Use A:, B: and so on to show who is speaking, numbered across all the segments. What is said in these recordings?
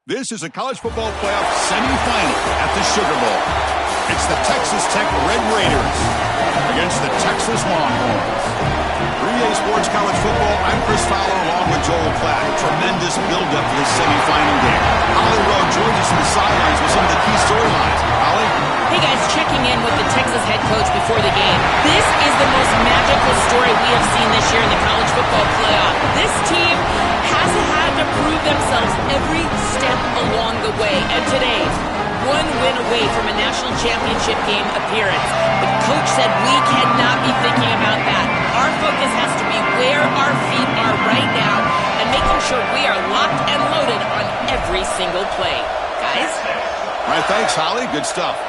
A: This is a college football playoff semifinal at the Sugar Bowl. It's the Texas Tech Red Raiders against the Texas Longhorns. 3A Sports College Football, I'm Chris Fowler along with Joel Klatt. Tremendous build-up to this semifinal game. Holly Rowe joins us from the sidelines with some of the key storylines. Holly?
B: Hey guys, checking in with the Texas head coach before the game. This is the most magical story we have seen this year in the college football playoff. This team has had to prove themselves every step along the way. And today, one win away from a national championship game appearance. The coach said we cannot be thinking about that. Our focus has to be where our feet are right now and making sure we are locked and loaded on every single play. Guys?
A: All right, thanks, Holly. Good stuff.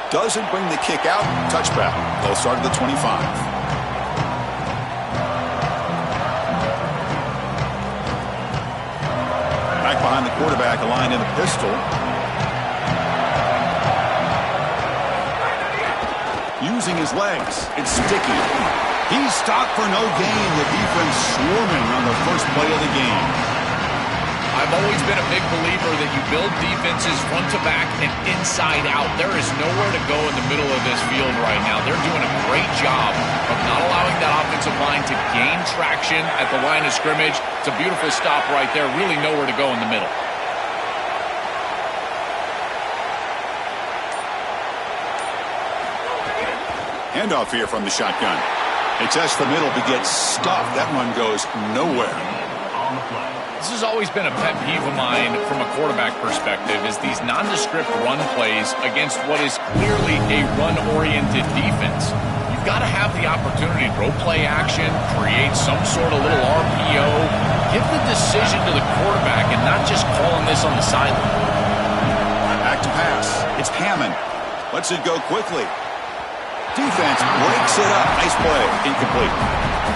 A: Doesn't bring the kick out. Touchback. They'll start at the 25. Back behind the quarterback, aligned in the pistol. Using his legs. It's sticky. He's stopped for no gain. The defense swarming on the first play of the game.
C: I've always been a big believer that you build defenses front to back and inside out. There is nowhere to go in the middle of this field right now. They're doing a great job of not allowing that offensive line to gain traction at the line of scrimmage. It's a beautiful stop right there. Really nowhere to go in the middle.
A: Handoff here from the shotgun. They test the middle, but gets stuffed. That one goes nowhere.
C: This has always been a pet peeve of mine from a quarterback perspective, is these nondescript run plays against what is clearly a run-oriented defense. You've got to have the opportunity to throw play action, create some sort of little RPO, give the decision to the quarterback and not just calling this on the sideline.
A: Back to pass. It's Hammond. Lets it go quickly. Defense breaks it up. Nice play. Incomplete.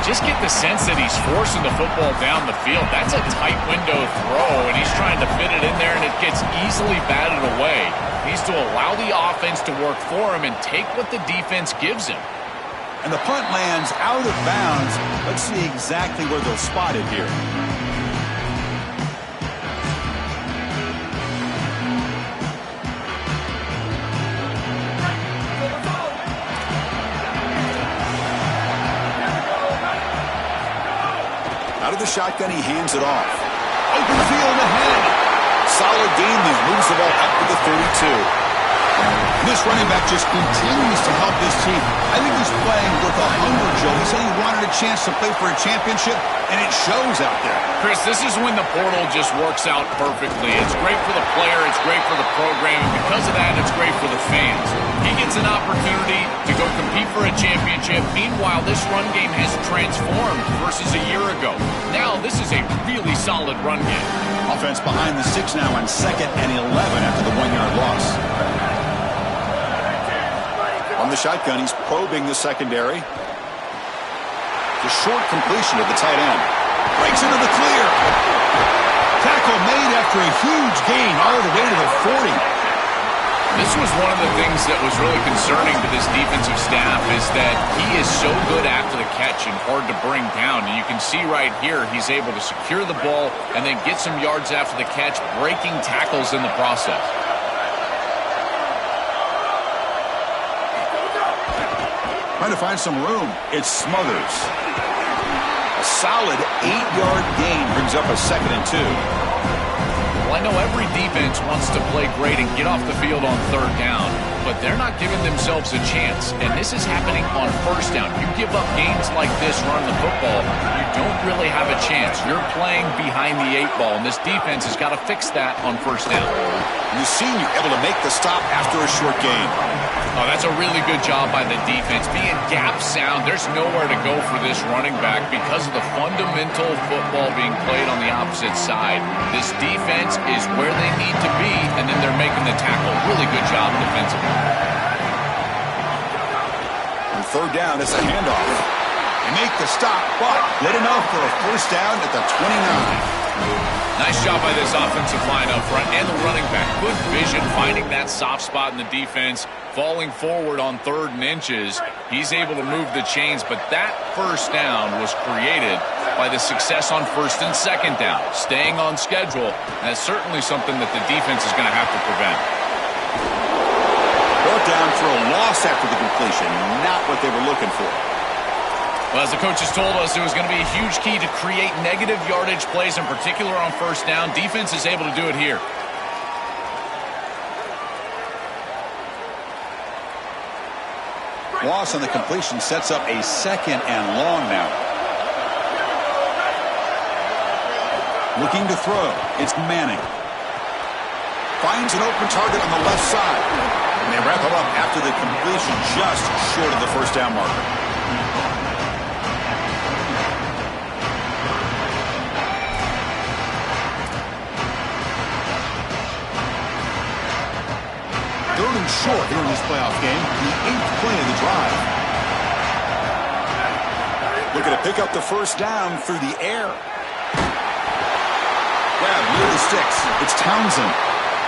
C: Just get the sense that he's forcing the football down the field. That's a tight window throw, and he's trying to fit it in there, and it gets easily batted away. He needs to allow the offense to work for him and take what the defense gives him.
A: And the punt lands out of bounds. Let's see exactly where they'll spot it here. Out of the shotgun, he hands it off. Open field ahead. Solid gain there. Moves the ball up to the 32. This running back just continues to help this team. I think he's playing with a hunger, Joe. He said he wanted a chance to play for a championship, and it shows out there.
C: Chris, this is when the portal just works out perfectly. It's great for the player. It's great for the program. And because of that, it's great for the fans. He gets an opportunity to go compete for a championship. Meanwhile, this run game has transformed versus a year ago. Now, this is a really solid run game.
A: Offense behind the 6 now on 2nd and 11 after the 1-yard loss. On the shotgun, he's probing the secondary. The short completion of the tight end. Breaks into the clear. Tackle made after a huge gain all the way to the 40.
C: This was one of the things that was really concerning to this defensive staff, is that he is so good after the catch and hard to bring down. And you can see right here, he's able to secure the ball and then get some yards after the catch, breaking tackles in the process.
A: Trying to find some room. It's Smothers. A solid 8-yard gain brings up a 2nd and 2.
C: Well, I know every defense wants to play great and get off the field on 3rd down, but they're not giving themselves a chance, and this is happening on 1st down. You give up gains like this running the football, you don't really have a chance. You're playing behind the 8 ball, and this defense has got to fix that on 1st down.
A: You've seen you able to make the stop after a short gain.
C: Oh, that's a really good job by the defense. Being gap sound, there's nowhere to go for this running back because of the fundamental football being played on the opposite side. This defense is where they need to be, and then they're making the tackle. Really good job defensively.
A: On 3rd down, it's a handoff. They make the stop, but good enough for a 1st down at the 29.
C: Nice job by this offensive line up front and the running back. Good vision, finding that soft spot in the defense. falling forward on 3rd and inches. He's able to move the chains, but that first down was created by the success on 1st and 2nd down, staying on schedule, and that's certainly something that the defense is going to have to prevent.
A: Brought down for a loss after the completion, not what they were looking for.
C: Well, as the coaches told us, it was going to be a huge key to create negative yardage plays, in particular on 1st down. Defense is able to do it here.
A: Loss on the completion sets up a 2nd and long now. Looking to throw. It's Manning. Finds an open target on the left side. And they wrap it up after the completion just short of the 1st down marker. Third and short here in this playoff game. The 8th play of the drive. Looking to pick up the 1st down through the air. Grab near the sticks. It's Townsend.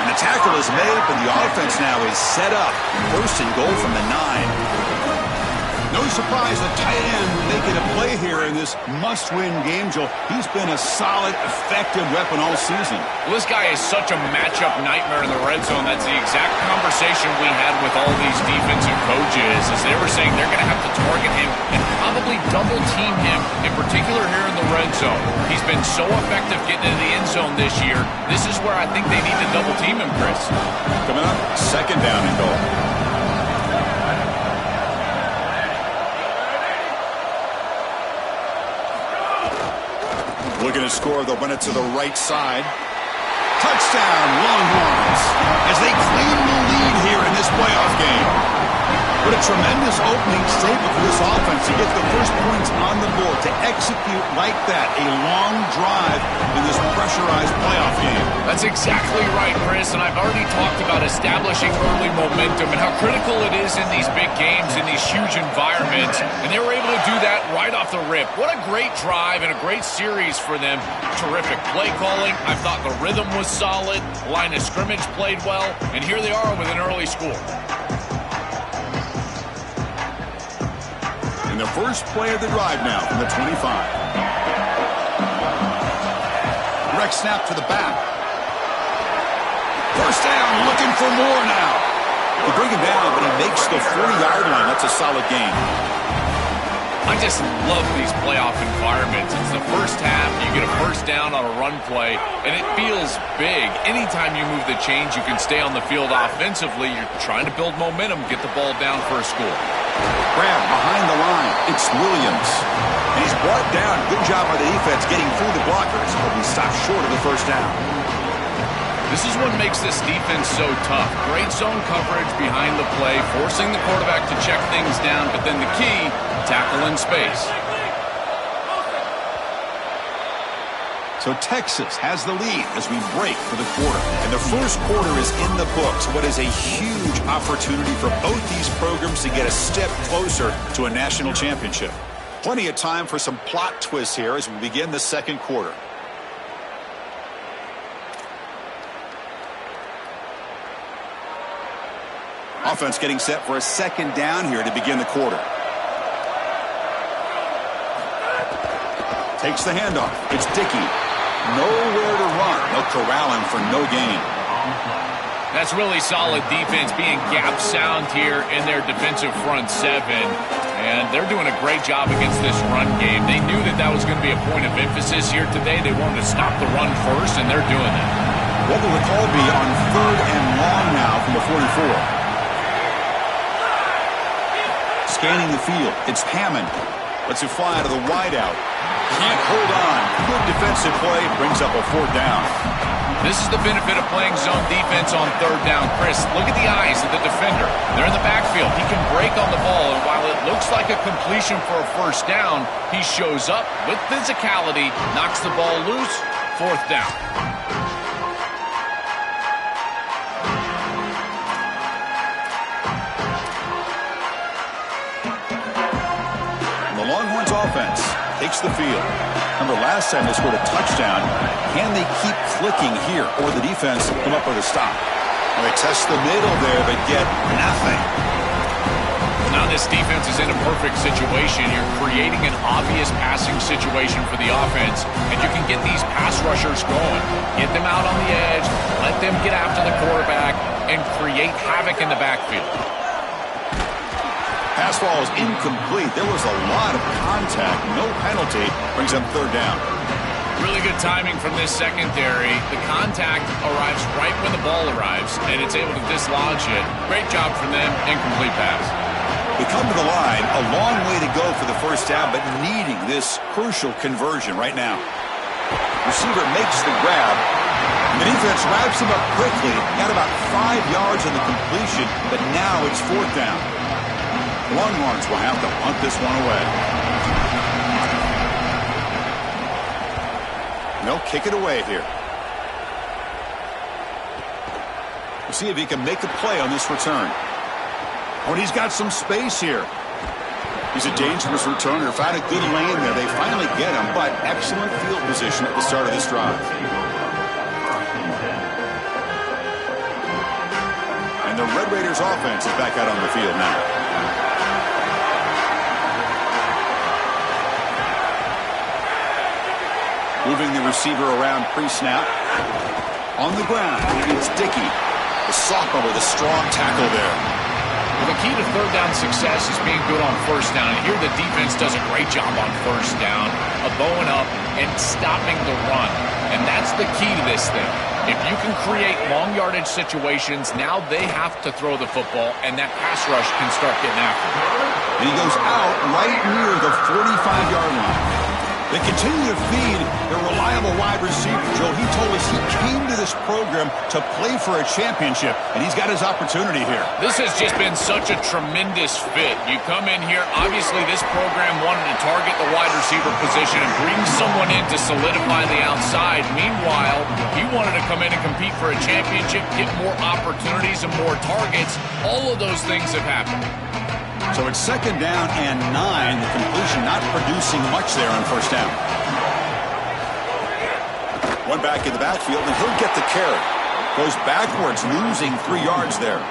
A: And the tackle is made, but the offense now is set up. 1st and goal from the 9. No surprise the tight end making a play here in this must-win game, Joel. He's been a solid, effective weapon all season.
C: Well, this guy is such a matchup nightmare in the red zone. That's the exact conversation we had with all these defensive coaches, as they were saying they're going to have to target him and probably double-team him, in particular here in the red zone. He's been so effective getting into the end zone this year. This is where I think they need to double-team him, Chris.
A: Coming up, 2nd down and goal. Looking to score, they'll run it to the right side. Touchdown, Longhorns, as they claim the lead here in this playoff game. What a tremendous opening statement for this offense to get the first points on the board, to execute like that, a long drive in this pressurized playoff game.
C: That's exactly right, Chris, and I've already talked about establishing early momentum and how critical it is in these big games, in these huge environments, and they were able to do that right off the rip. What a great drive and a great series for them. Terrific play calling. I thought the rhythm was solid, line of scrimmage played well, and here they are with an early score.
A: In the first play of the drive now from the 25. Direct snap to the back. 1st down, looking for more now. They bring him down, but he makes the 40-yard line. That's a solid gain.
C: I just love these playoff environments. It's the first half, you get a 1st down on a run play, and it feels big. Anytime you move the chains, you can stay on the field offensively. You're trying to build momentum, get the ball down for a score.
A: Grab behind the line. It's Williams. And he's brought down. Good job by the defense getting through the blockers, but he stopped short of the 1st down.
C: This is what makes this defense so tough. Great zone coverage behind the play, forcing the quarterback to check things down, but then the key, tackle in space.
A: So Texas has the lead as we break for the quarter. And the first quarter is in the books. What is a huge opportunity for both these programs to get a step closer to a national championship. Plenty of time for some plot twists here as we begin the 2nd quarter. Offense getting set for a 2nd down here to begin the quarter. Takes the handoff. It's Dickey. Nowhere to run. They'll corral him for no gain.
C: That's really solid defense, being gap sound here in their defensive front 7. And they're doing a great job against this run game. They knew that that was going to be a point of emphasis here today. They wanted to stop the run first, and they're doing that.
A: What will the call be on 3rd and long now from the 44? Scanning the field. It's Hammond. Lets it fly out of the wideout. Can't hold on. Good defensive play. Brings up a 4th down.
C: This is the benefit of playing zone defense on 3rd down. Chris, look at the eyes of the defender. They're in the backfield. He can break on the ball, and while it looks like a completion for a 1st down, he shows up with physicality, knocks the ball loose, 4th down.
A: The Longhorns offense takes the field. Remember, last time they scored a touchdown. Can they keep clicking here, or the defense come up with a stop? Well, they test the middle there, but get nothing.
C: Now this defense is in a perfect situation. You're creating an obvious passing situation for the offense, and you can get these pass rushers going. Get them out on the edge, let them get after the quarterback, and create havoc in the backfield.
A: Pass ball is incomplete. There was a lot of contact. No penalty. Brings up third down.
C: Really good timing from this secondary. The contact arrives right when the ball arrives, and it's able to dislodge it. Great job from them. Incomplete pass.
A: We come to the line, a long way to go for the first down, but needing this crucial conversion right now. Receiver makes the grab. The defense wraps him up quickly. Got about 5 yards on the completion, but now it's fourth down. The Longhorns will have to punt this one away. They'll kick it away here. We'll see if he can make a play on this return. Oh, and he's got some space here. He's a dangerous returner. Found a good lane there. They finally get him, but excellent field position at the start of this drive. And the Red Raiders offense is back out on the field now. Moving the receiver around pre-snap. On the ground, it's Dickey. The sophomore with a strong tackle there.
C: Well, the key to third down success is being good on first down. And here the defense does a great job on first down of bowing up and stopping the run. And that's the key to this thing. If you can create long yardage situations, now they have to throw the football, and that pass rush can start getting after it.
A: And he goes out right near the 45-yard line. They continue to feed their reliable wide receiver. Joe, he told us he came to this program to play for a championship, and he's got his opportunity here.
C: This has just been such a tremendous fit. You come in here, obviously this program wanted to target the wide receiver position and bring someone in to solidify the outside. Meanwhile, he wanted to come in and compete for a championship, get more opportunities and more targets. All of those things have happened.
A: So it's second down and 9. The completion not producing much there on first down. One back in the backfield, and he'll get the carry. Goes backwards, losing 3 yards there.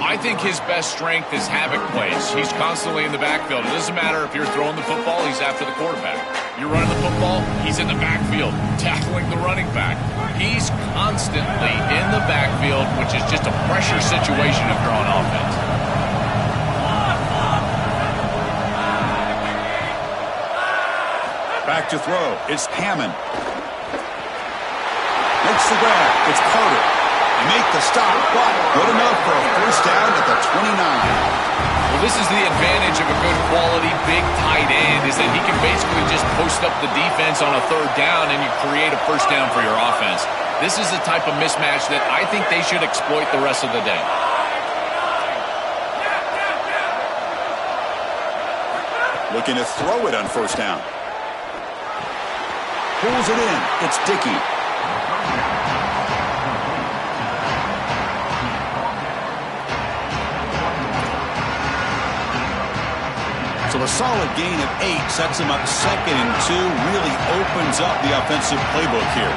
C: I think his best strength is havoc plays. He's constantly in the backfield. It doesn't matter if you're throwing the football, he's after the quarterback. You're running the football, he's in the backfield, tackling the running back. He's constantly in the backfield, which is just a pressure situation if you're on offense.
A: Back to throw. It's Hammond. Makes the grab. It's Carter. They make the stop, but good enough for a first down at the 29.
C: Well, this is the advantage of a good quality big tight end, is that he can basically just post up the defense on a third down and you create a first down for your offense. This is the type of mismatch that I think they should exploit the rest of the day.
A: Looking to throw it on first down. Pulls it in. It's Dickey. So a solid gain of 8 sets him up second and 2. Really opens up the offensive playbook here.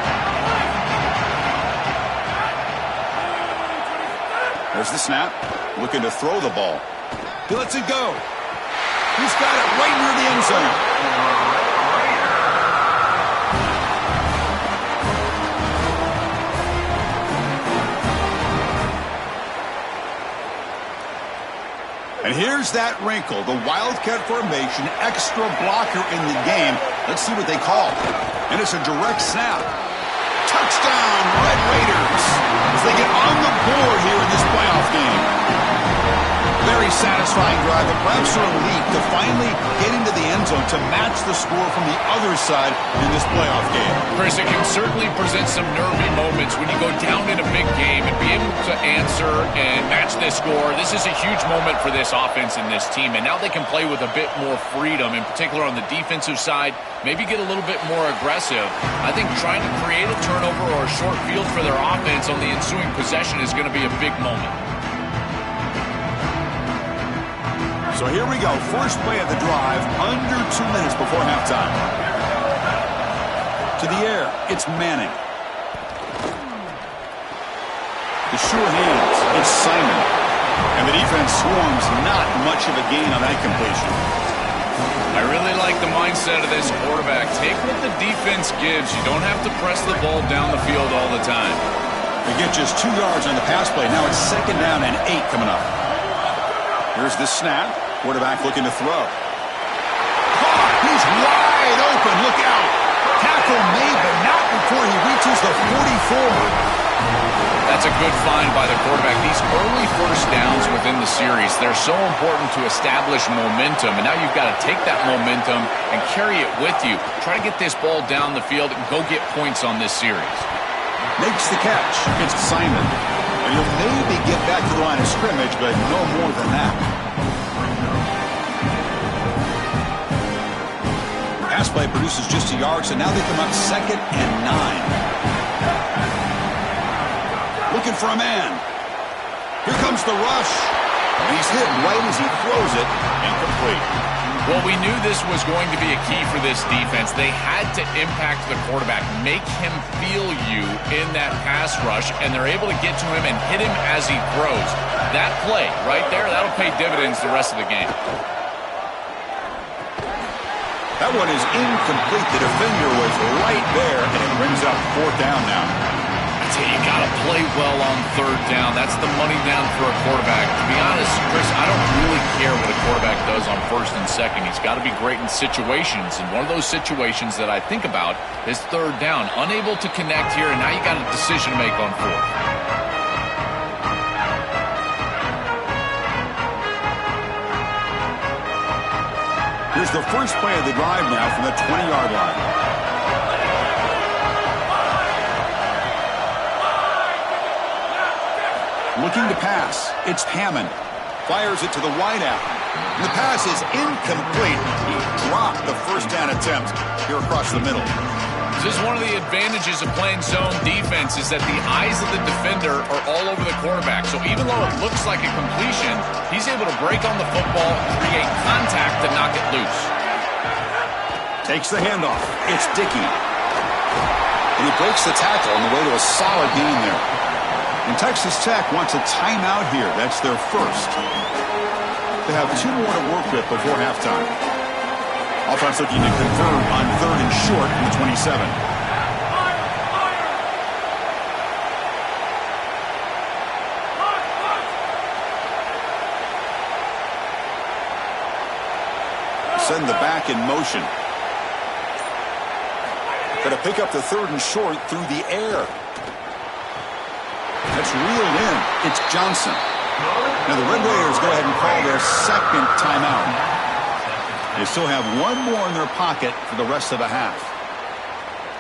A: There's the snap. Looking to throw the ball. He lets it go. He's got it right near the end zone. And here's that wrinkle, the Wildcat formation, extra blocker in the game. Let's see what they call. And it's a direct snap. Touchdown, Red Raiders, as they get on the board here in this playoff game. Very satisfying drive, but perhaps a relief to finally get into the end zone to match the score from the other side in this playoff game.
C: Chris, it can certainly present some nervy moments when you go down in a big game and be able to answer and match this score. This is a huge moment for this offense and this team, and now they can play with a bit more freedom, in particular on the defensive side, maybe get a little bit more aggressive. I think trying to create a turnover or a short field for their offense on the ensuing possession is going to be a big moment.
A: So here we go, first play of the drive, under 2 minutes before halftime. To the air, it's Manning. The sure hands. It's Simon. And the defense swarms not much of a gain on that completion.
C: I really like the mindset of this quarterback. Take what the defense gives. You don't have to press the ball down the field all the time.
A: They get just 2 yards on the pass play. Now it's 2nd down and 8 coming up. Here's the snap. Quarterback looking to throw. Caught. He's wide open. Look out. Tackle made, but not before he reaches the 44.
C: That's a good find by the quarterback. These early first downs within the series, they're so important to establish momentum. And now you've got to take that momentum and carry it with you. Try to get this ball down the field and go get points on this series.
A: Makes the catch. It's Simon. And he'll maybe get back to the line of scrimmage, but no more than that. Pass play produces just a yard, so now they come up 2nd and 9. Looking for a man. Here comes the rush. And he's hit right as he throws it. Incomplete.
C: Well, we knew this was going to be a key for this defense. They had to impact the quarterback, make him feel you in that pass rush, and they're able to get to him and hit him as he throws. That play right there, that'll pay dividends the rest of the game.
A: That one is incomplete. The defender was right there, and it brings up 4th down now.
C: You got to play well on 3rd down. That's the money down for a quarterback. To be honest, Chris, I don't really care what a quarterback does on 1st and 2nd. He's got to be great in situations, and one of those situations that I think about is 3rd down. Unable to connect here, and now you got a decision to make on 4th.
A: Here's the first play of the drive now from the 20-yard line. Looking to pass. It's Hammond. Fires it to the wideout. The pass is incomplete. He dropped the 1st down attempt here across the middle.
C: This is one of the advantages of playing zone defense is that the eyes of the defender are all over the quarterback. So even though it looks like a completion, he's able to break on the football, create contact to knock it loose.
A: Takes the handoff. It's Dickey. And he breaks the tackle on the way to a solid gain there. And Texas Tech wants a timeout here. That's their first. They have 2 more to work with before halftime. Offense looking to convert on 3rd and short from the 27. Send the back in motion. Going to pick up the 3rd and short through the air. That's reeled in. It's Johnson. Now the Red Raiders go ahead and call their 2nd timeout. They still have 1 more in their pocket for the rest of the half.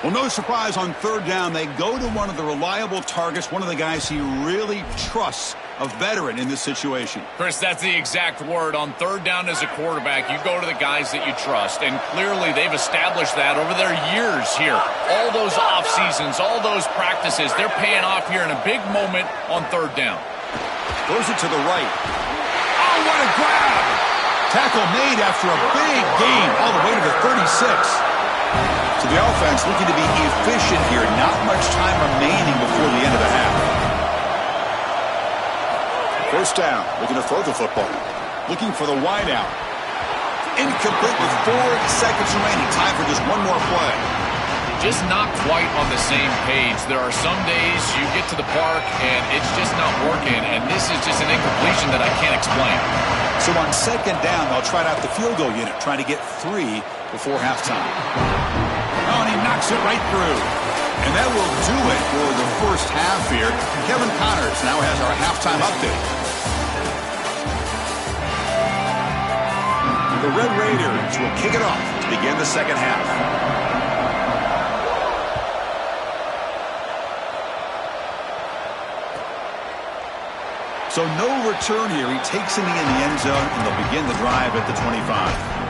A: Well, no surprise on 3rd down. They go to one of the reliable targets, one of the guys he really trusts, a veteran in this situation.
C: Chris, that's the exact word. On 3rd down as a quarterback, you go to the guys that you trust. And clearly they've established that over their years here. All those off seasons, all those practices, they're paying off here in a big moment on 3rd down.
A: Throws it to the right. Oh, what a grab! Tackle made after a big gain all the way to the 36. So the offense looking to be efficient here. Not much time remaining before the end of the half. 1st down. Looking to throw the football. Looking for the wideout. Incomplete with 4 seconds remaining. Time for just 1 more play.
C: Just not quite on the same page. There are some days you get to the park and it's just not working, and this is just an incompletion that I can't explain.
A: So on 2nd down, they'll try out the field goal unit, trying to get 3 before halftime. Oh, and he knocks it right through. And that will do it for the first half here. Kevin Connors now has our halftime update. The Red Raiders will kick it off to begin the 2nd half. So no return here. He takes him in the end zone, and they'll begin the drive at the 25.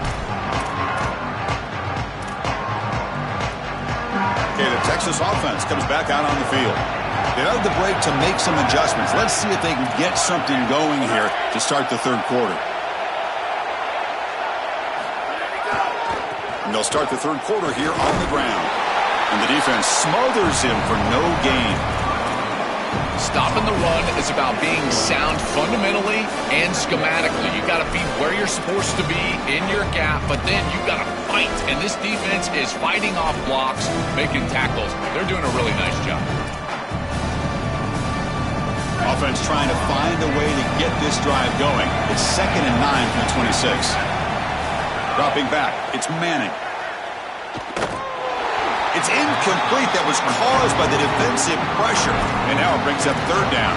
A: Okay, the Texas offense comes back out on the field. They have the break to make some adjustments. Let's see if they can get something going here to start the 3rd quarter. And they'll start the 3rd quarter here on the ground. And the defense smothers him for no gain.
C: Stopping the run is about being sound fundamentally and schematically. You got to be where you're supposed to be in your gap, but then you got to fight. And this defense is fighting off blocks, making tackles. They're doing a really nice job.
A: Offense trying to find a way to get this drive going. It's 2nd and 9 from the 26. Dropping back, it's Manning. It's incomplete. That was caused by the defensive pressure. And now it brings up 3rd down.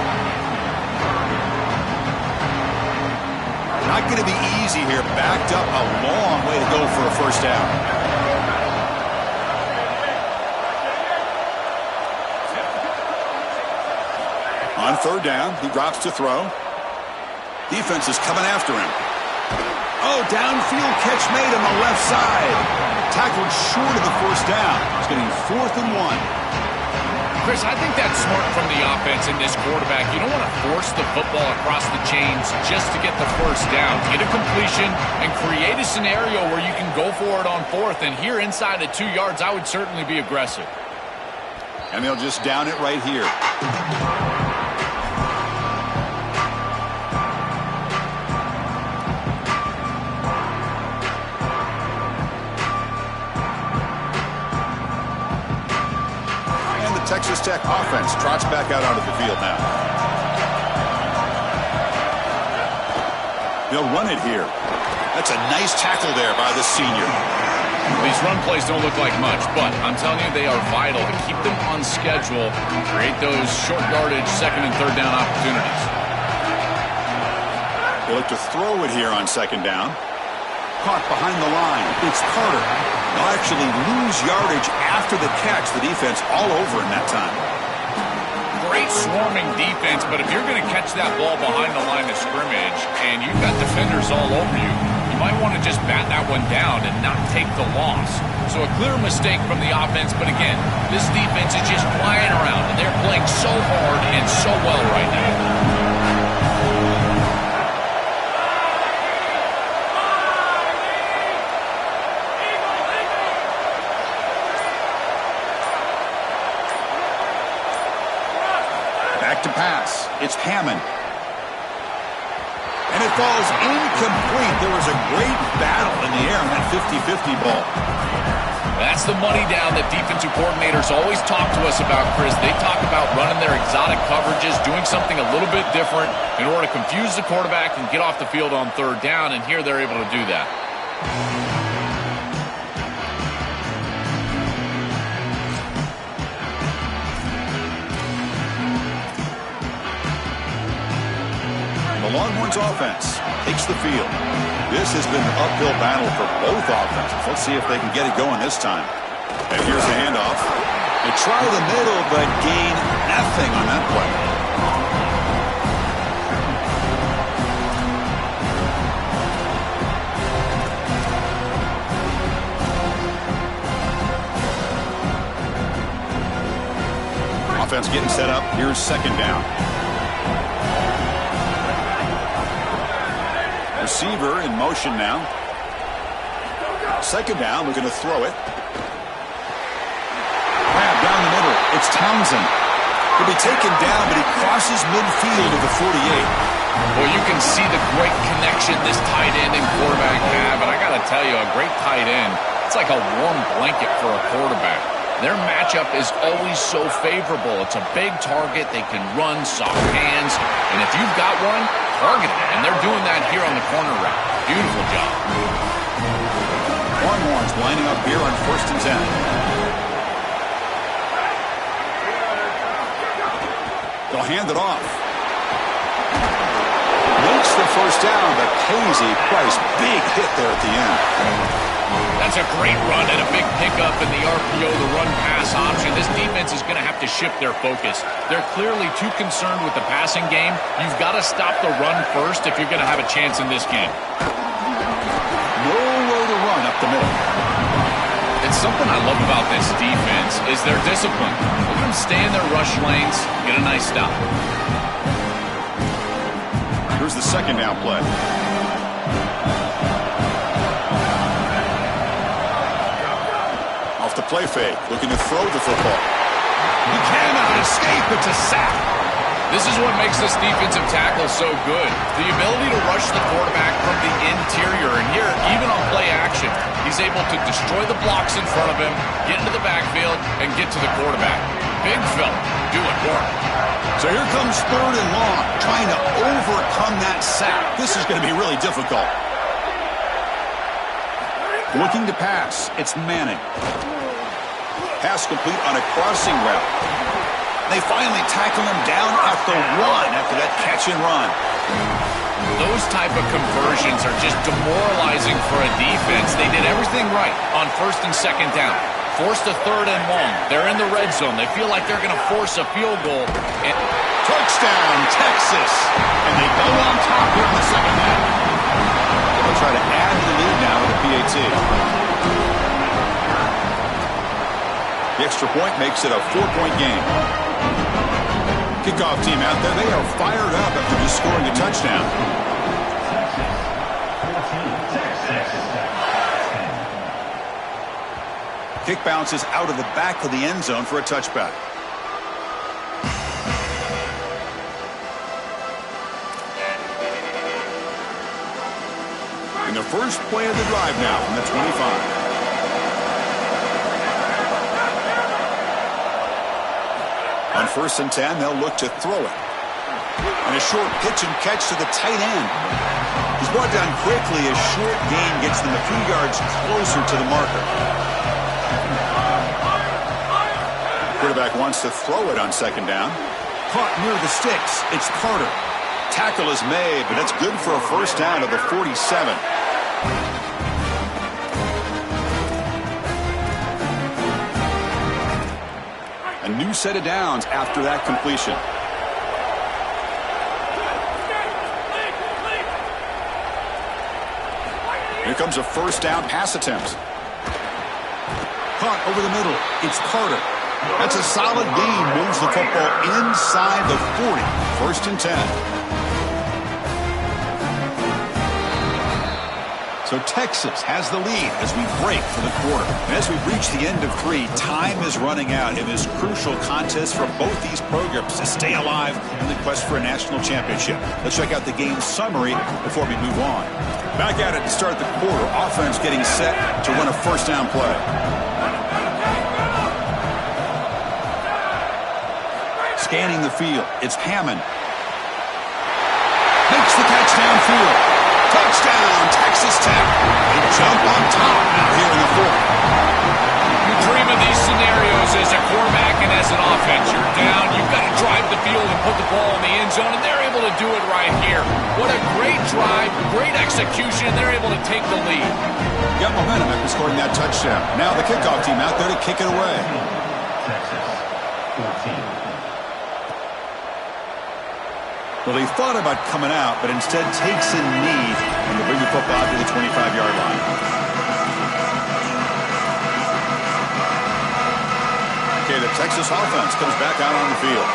A: Not going to be easy here. Backed up a long way to go for a 1st down. On 3rd down, he drops to throw. Defense is coming after him. Oh, downfield catch made on the left side. Tackled short of the 1st down. It's getting 4th and 1.
C: Chris, I think that's smart from the offense in this quarterback. You don't want to force the football across the chains just to get the 1st down. Get a completion and create a scenario where you can go for it on 4th. And here inside at 2 yards, I would certainly be aggressive.
A: And they'll just down it right here. Texas Tech offense trots back out onto the field now. They'll run it here. That's a nice tackle there by the senior.
C: These run plays don't look like much, but I'm telling you they are vital to keep them on schedule and create those short yardage 2nd and 3rd down opportunities.
A: They look to throw it here on 2nd down. Caught behind the line. It's Carter. They'll actually lose yardage after the catch. The defense all over in that time.
C: Great swarming defense, but if you're going to catch that ball behind the line of scrimmage and you've got defenders all over you, you might want to just bat that one down and not take the loss. So a clear mistake from the offense, but again, this defense is just flying around, and they're playing so hard and so well right now.
A: To pass. It's Hammond. And it falls incomplete. There was a great battle in the air on that 50-50 ball.
C: That's the money down that defensive coordinators always talk to us about, Chris. They talk about running their exotic coverages, doing something a little bit different in order to confuse the quarterback and get off the field on 3rd down, and here they're able to do that.
A: The Longhorns offense takes the field. This has been an uphill battle for both offenses. Let's see if they can get it going this time. And here's the handoff. They try the middle, but gain nothing on that play. Offense getting set up. Here's 2nd down. Receiver in motion now. 2nd down, we're going to throw it. Grab down the middle. It's Townsend. He'll be taken down, but he crosses midfield to the 48.
C: Well, you can see the great connection this tight end and quarterback have, and I got to tell you, a great tight end, it's like a warm blanket for a quarterback. Their matchup is always so favorable. It's a big target. They can run, soft hands, and if you've got one, target it. And they're doing that here on the corner route. Beautiful job.
A: Longhorns lining up here on 1st and 10. They'll hand it off. Makes the 1st down, but pays a price. Big hit there at the end.
C: That's a great run and a big pickup in the RPO, the run-pass option. This defense is going to have to shift their focus. They're clearly too concerned with the passing game. You've got to stop the run first if you're going to have a chance in this game.
A: No way to run up the middle.
C: It's something I love about this defense is their discipline. Look at them stay in their rush lanes, get a nice stop.
A: Here's the 2nd down play. The play fake, looking to throw the football. He cannot escape. It's a sack.
C: This is what makes this defensive tackle so good. The ability to rush the quarterback from the interior. And here, even on play action, he's able to destroy the blocks in front of him, get into the backfield, and get to the quarterback. Big fella doing work.
A: So here comes 3rd and long, trying to overcome that sack. This is going to be really difficult. Looking to pass. It's Manning. Pass complete on a crossing route. They finally tackle him down at the 1 after that catch and run.
C: Those type of conversions are just demoralizing for a defense. They did everything right on 1st and 2nd down. Forced a 3rd and long. They're in the red zone. They feel like they're going to force a field goal. And
A: touchdown, Texas. And they go on top here in the second half. They'll try to add to the lead now with a PAT. The extra point makes it a 4-point game. Kickoff team out there. They are fired up after just scoring a touchdown. Kick bounces out of the back of the end zone for a touchback. In the first play of the drive now from the 25. On 1st and 10, they'll look to throw it. And a short pitch and catch to the tight end. He's brought down quickly. A short gain gets them a few yards closer to the marker. Quarterback wants to throw it on 2nd down. Caught near the sticks. It's Carter. Tackle is made, but that's good for a 1st down to the 47. A new set of downs after that completion. Here comes a 1st down pass attempt. Caught over the middle. It's Carter. That's a solid gain. Moves the football inside the 40. 1st and 10. So Texas has the lead as we break for the quarter. And as we reach the end of 3, time is running out in this crucial contest for both these programs to stay alive in the quest for a national championship. Let's check out the game summary before we move on. Back at it to start the quarter. Offense getting set to run a 1st down play. Scanning the field. It's Hammond. Makes the catch downfield. Touchdown, Texas Tech. They jump on top out here in the 4th.
C: You dream of these scenarios as a quarterback and as an offense. You're down, you've got to drive the field and put the ball in the end zone, and they're able to do it right here. What a great drive, great execution, and they're able to take the lead.
A: Got momentum after scoring that touchdown. Now the kickoff team out there to kick it away. Well, they thought about coming out, but instead takes a knee and they bring the football to the 25-yard line. Okay, the Texas offense comes back out on the field.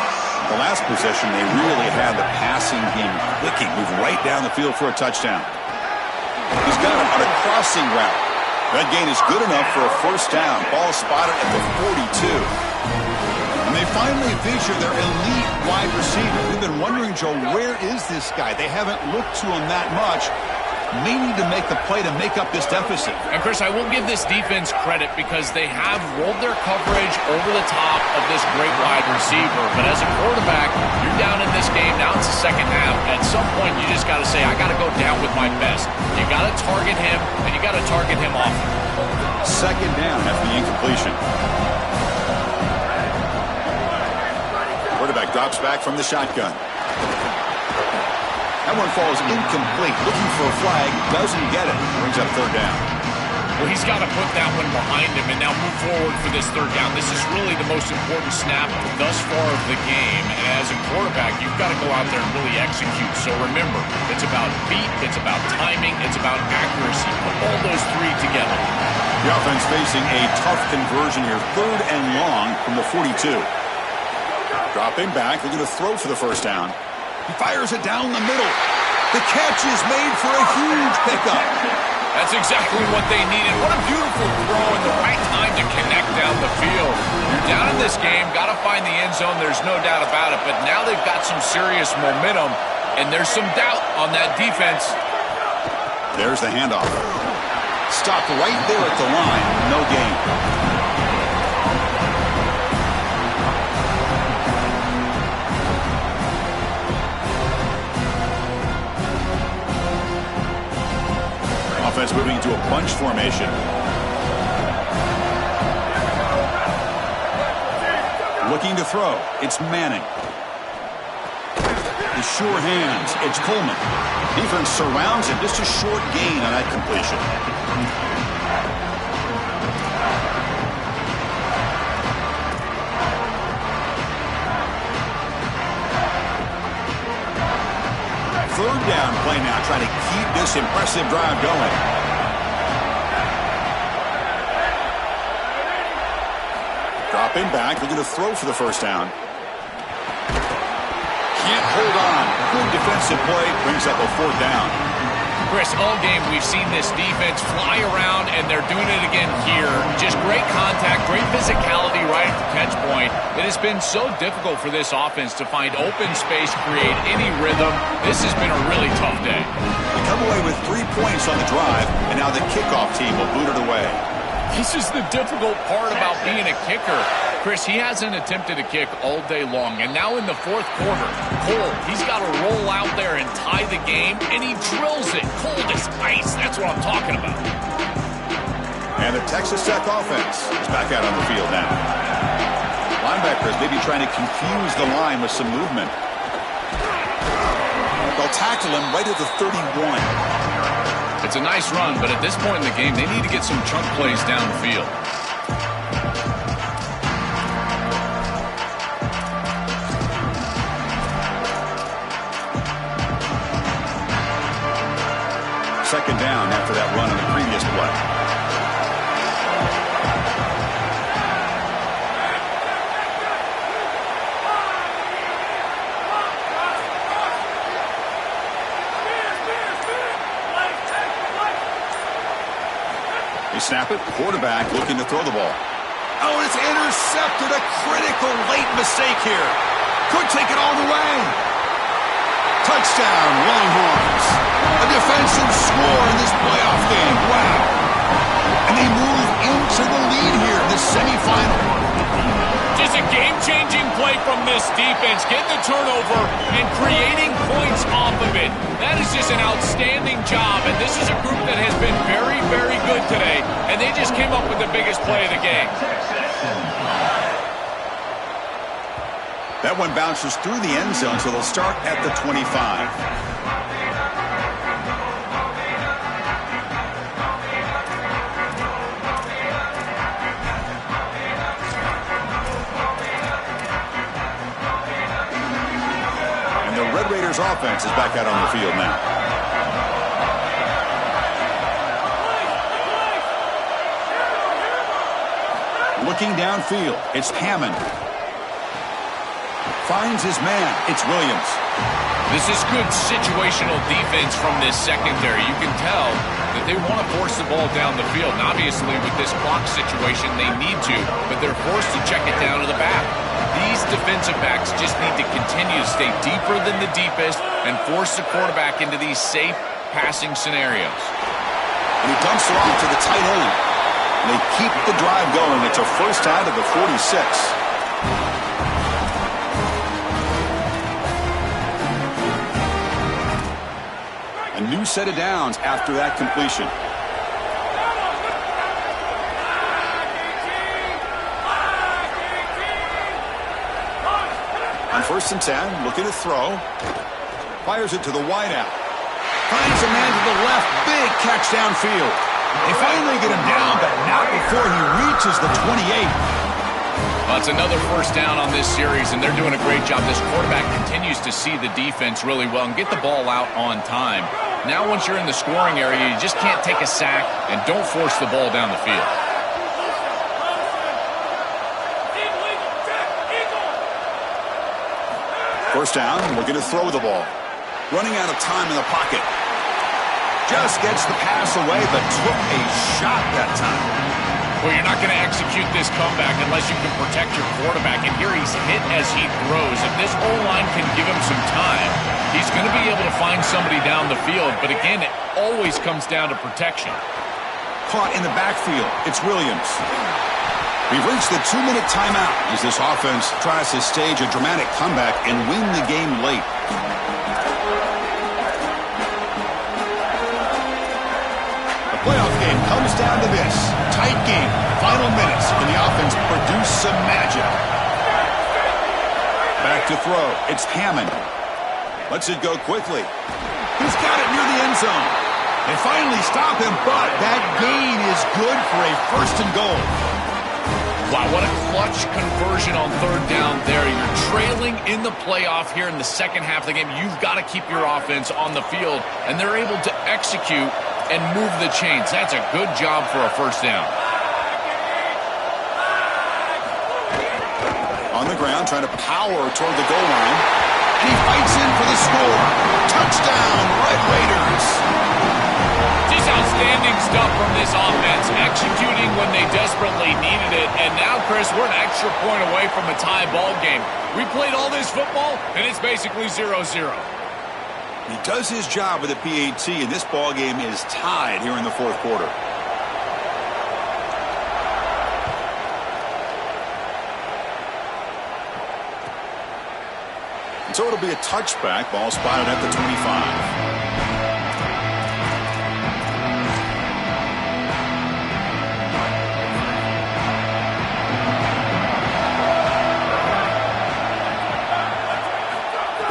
A: The last possession, they really had the passing game clicking, move right down the field for a touchdown. He's got it on a crossing route. That gain is good enough for a 1st down. Ball spotted at the 42. And they finally feature their elite wide receiver. We've been wondering, Joe, where is this guy? They haven't looked to him that much. May need to make the play to make up this deficit.
C: And, Chris, I will give this defense credit because they have rolled their coverage over the top of this great wide receiver. But as a quarterback, you're down in this game. Now it's the 2nd half. At some point, you just got to say, I got to go down with my best. You got to target him, and you got to target him often.
A: 2nd down after the incompletion. Quarterback drops back from the shotgun. That one falls incomplete. Looking for a flag. Doesn't get it. Brings up 3rd down.
C: Well, he's got to put that one behind him and now move forward for this 3rd down. This is really the most important snap thus far of the game. And as a quarterback, you've got to go out there and really execute. So remember, it's about beat, it's about timing, it's about accuracy. Put all those 3 together.
A: The offense facing a tough conversion here. 3rd and long from the 42. Dropping back. They're going to throw for the 1st down. He fires it down the middle. The catch is made for a huge pickup.
C: That's exactly what they needed. What a beautiful throw and the right time to connect down the field. You're down in this game, got to find the end zone, there's no doubt about it, but now they've got some serious momentum, and there's some doubt on that defense.
A: There's the handoff. Stopped right there at the line, no gain. Offense moving into a bunch formation. Looking to throw. It's Manning. The sure hands. It's Coleman. Defense surrounds it. Just a short gain on that completion. Third down play now, trying to keep this impressive drive going. Dropping back, looking to throw for the first down. Can't hold on. Good defensive play, brings up a fourth down.
C: Chris, all game we've seen this defense fly around, and they're doing it again here. Just great contact, great physicality right at the catch point. It has been so difficult for this offense to find open space, create any rhythm. This has been a really tough day.
A: They come away with 3 points on the drive, and now the kickoff team will boot it away.
C: This is the difficult part about being a kicker. Chris, he hasn't attempted a kick all day long, and now in the fourth quarter, Cole, he's got to roll out there and tie the game, and he drills it cold as ice. That's what I'm talking about.
A: And the Texas Tech offense is back out on the field now. Linebackers maybe trying to confuse the line with some movement. They'll tackle him right at the 31.
C: It's a nice run, but at this point in the game, they need to get some chunk plays down the field.
A: Second down after that run on the previous play. They snap it. Quarterback looking to throw the ball. Oh, it's intercepted. A critical late mistake here. Could take it all the way. Touchdown, Longhorns. A defensive score in this playoff game. Wow. And they move into the lead here in this semifinal.
C: Just a game-changing play from this defense. Getting the turnover and creating points off of it. That is just an outstanding job. And this is a group that has been very, very good today. And they just came up with the biggest play of the game.
A: That one bounces through the end zone, so they'll start at the 25. And the Red Raiders offense is back out on the field now. Looking downfield, it's Hammond. Finds his man. It's Williams.
C: This is good situational defense from this secondary. You can tell that they want to force the ball down the field. And obviously, with this clock situation, they need to, but they're forced to check it down to the back. These defensive backs just need to continue to stay deeper than the deepest and force the quarterback into these safe passing scenarios.
A: And he dumps it off to the tight end. And they keep the drive going. It's a first out of the 46. A new set of downs after that completion. On 1st and 10, looking to throw. Fires it to the wideout. Finds a man to the left. Big catch downfield. They finally get him down, but not before he reaches the 28.
C: Well, it's another first down on this series, and they're doing a great job. This quarterback continues to see the defense really well and get the ball out on time. Now, once you're in the scoring area, you just can't take a sack and don't force the ball down the field.
A: First down, looking to throw the ball. Running out of time in the pocket. Just gets the pass away, but took a shot that time.
C: Well, you're not going to execute this comeback unless you can protect your quarterback. And here he's hit as he throws. If this O-line can give him some time, he's going to be able to find somebody down the field. But again, it always comes down to protection.
A: Caught in the backfield. It's Williams. We've reached the 2-minute timeout as this offense tries to stage a dramatic comeback and win the game late. The playoff game comes down to this. Tight game. Final minutes, and the offense produced some magic. Back to throw. It's Hammond. Lets it go quickly. He's got it near the end zone. They finally stop him, but that gain is good for a 1st and goal.
C: Wow, what a clutch conversion on 3rd down there. You're trailing in the playoff here in the second half of the game. You've got to keep your offense on the field, and they're able to execute and move the chains. That's a good job for a 1st down.
A: On the ground, trying to power toward the goal line. And he fights in for the score. Touchdown, Red Raiders.
C: Just outstanding stuff from this offense, executing when they desperately needed it. And now, Chris, we're an extra point away from a tie ball game. We played all this football, and it's basically 0-0.
A: He does his job with a PAT, and this ball game is tied here in the 4th quarter. And so it'll be a touchback. Ball spotted at the 25.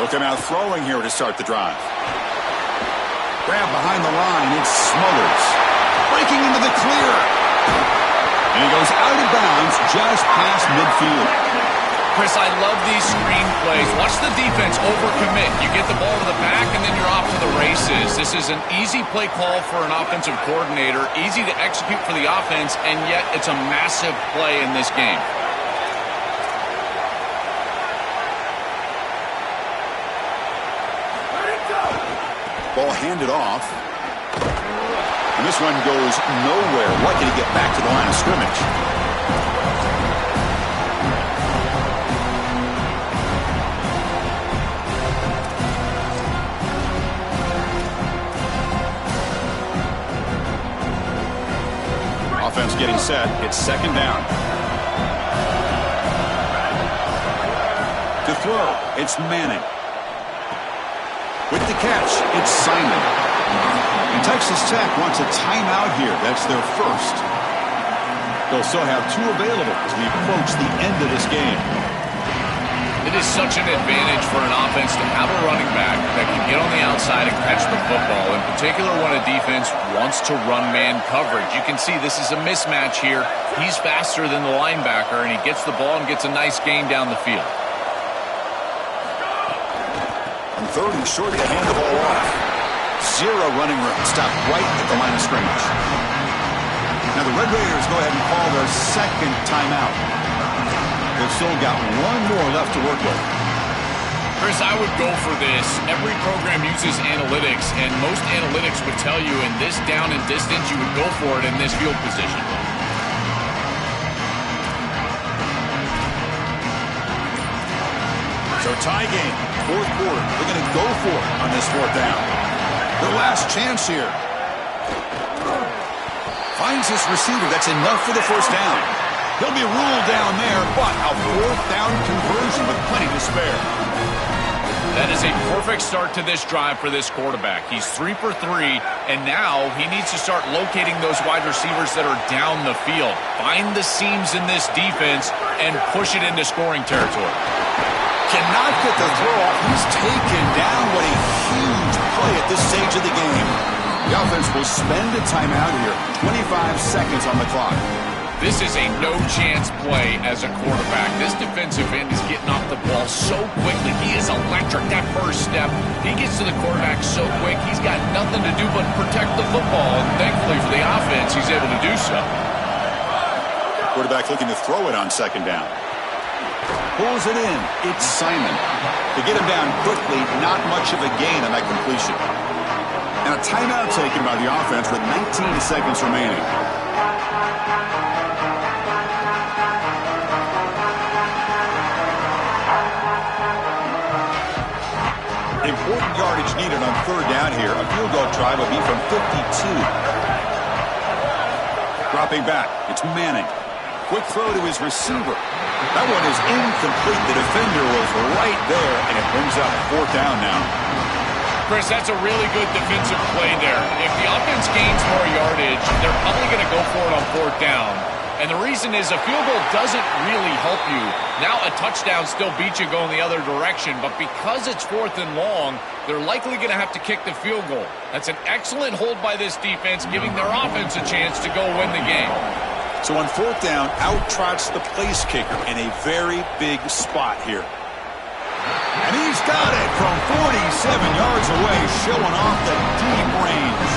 A: Looking out throwing here to start the drive. Grab behind the line. It's Smothers. Breaking into the clear. And he goes out of bounds just past midfield.
C: Chris, I love these screen plays. Watch the defense overcommit. You get the ball to the back, and then you're off to the races. This is an easy play call for an offensive coordinator, easy to execute for the offense, and yet it's a massive play in this game.
A: Ball handed off. And this one goes nowhere. Lucky to get back to the line of scrimmage. Offense getting set. It's 2nd down. To throw, it's Manning. With the catch, it's Simon. And Texas Tech wants a timeout here. That's their 1st. They'll still have 2 available as we approach the end of this game.
C: It is such an advantage for an offense to have a running back that can get on the outside and catch the football, in particular when a defense wants to run man coverage. You can see this is a mismatch here. He's faster than the linebacker, and he gets the ball and gets a nice gain down the field.
A: On 3rd and short, they hand the ball off. 0 running room. Stopped right at the line of scrimmage. Now the Red Raiders go ahead and call their 2nd timeout. They've still got 1 more left to work with.
C: Chris, I would go for this. Every program uses analytics, and most analytics would tell you in this down and distance, you would go for it in this field position.
A: So tie game, 4th quarter. They're going to go for it on this 4th down. Their last chance here. Finds his receiver. That's enough for the 1st down. He'll be ruled down there, but a 4th down conversion with plenty to spare.
C: That is a perfect start to this drive for this quarterback. He's 3 for 3, and now he needs to start locating those wide receivers that are down the field. Find the seams in this defense and push it into scoring territory.
A: Cannot get the throw off. He's taken down. What a huge play at this stage of the game. The offense will spend a timeout here. 25 seconds on the clock.
C: This is a no-chance play as a quarterback. This defensive end is getting off the ball so quickly. He is electric. That first step, he gets to the quarterback so quick, he's got nothing to do but protect the football. And thankfully for the offense, he's able to do so.
A: Quarterback looking to throw it on 2nd down. Pulls it in. It's Simon. To get him down quickly, not much of a gain on that completion. And a timeout taken by the offense with 19 seconds remaining. Important yardage needed on third down here. A field goal try will be from 52. Dropping back, it's Manning. Quick throw to his receiver. That one is incomplete. The defender was right there, and it brings up fourth down now.
C: Chris, that's a really good defensive play there. If the offense gains more yardage, they're probably going to go for it on fourth down. And the reason is a field goal doesn't really help you. Now a touchdown still beats you going the other direction, but because it's fourth and long, they're likely going to have to kick the field goal. That's an excellent hold by this defense, giving their offense a chance to go win the game.
A: So on fourth down, out trots the place kicker in a very big spot here. And he's got it from 47 yards away, showing off the deep range.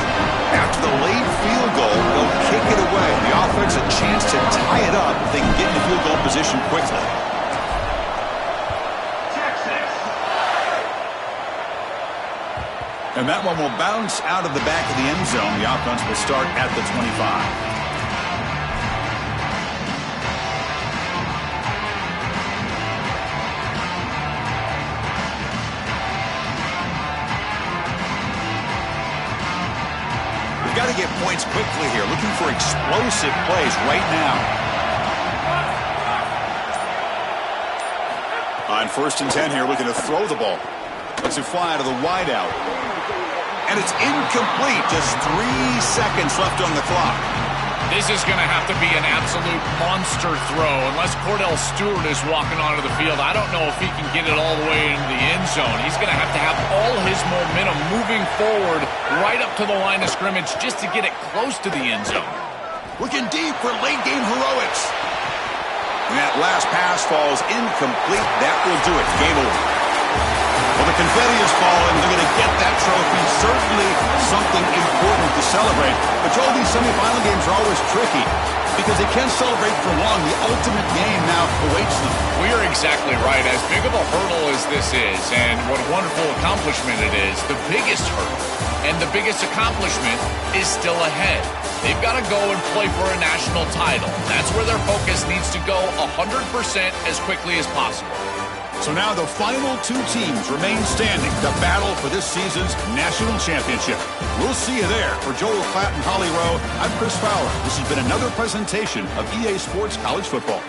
A: After the late field goal, they'll kick it away. The offense a chance to tie it up if they can get in the field goal position quickly. And that one will bounce out of the back of the end zone. The offense will start at the 25. Got to get points quickly here. Looking for explosive plays right now. On 1st and 10 here, looking to throw the ball. Lets it fly to the wideout. And it's incomplete. Just 3 seconds left on the clock.
C: This is going to have to be an absolute monster throw. Unless Cordell Stewart is walking onto the field, I don't know if he can get it all the way into the end zone. He's going to have all his momentum moving forward right up to the line of scrimmage just to get it close to the end zone.
A: Looking deep for late-game heroics. And that last pass falls incomplete. That will do it. Game over. Well, the confetti is falling. They're going to get that trophy. Certainly something important to celebrate. But, Joel, these semifinal games are always tricky because they can't celebrate for long. The ultimate game now awaits them.
C: We are exactly right. As big of a hurdle as this is, and what a wonderful accomplishment it is, the biggest hurdle and the biggest accomplishment is still ahead. They've got to go and play for a national title. That's where their focus needs to go 100% as quickly as possible.
A: So now the final 2 teams remain standing to battle for this season's national championship. We'll see you there. For Joel Klatt and Holly Rowe, I'm Chris Fowler. This has been another presentation of EA Sports College Football.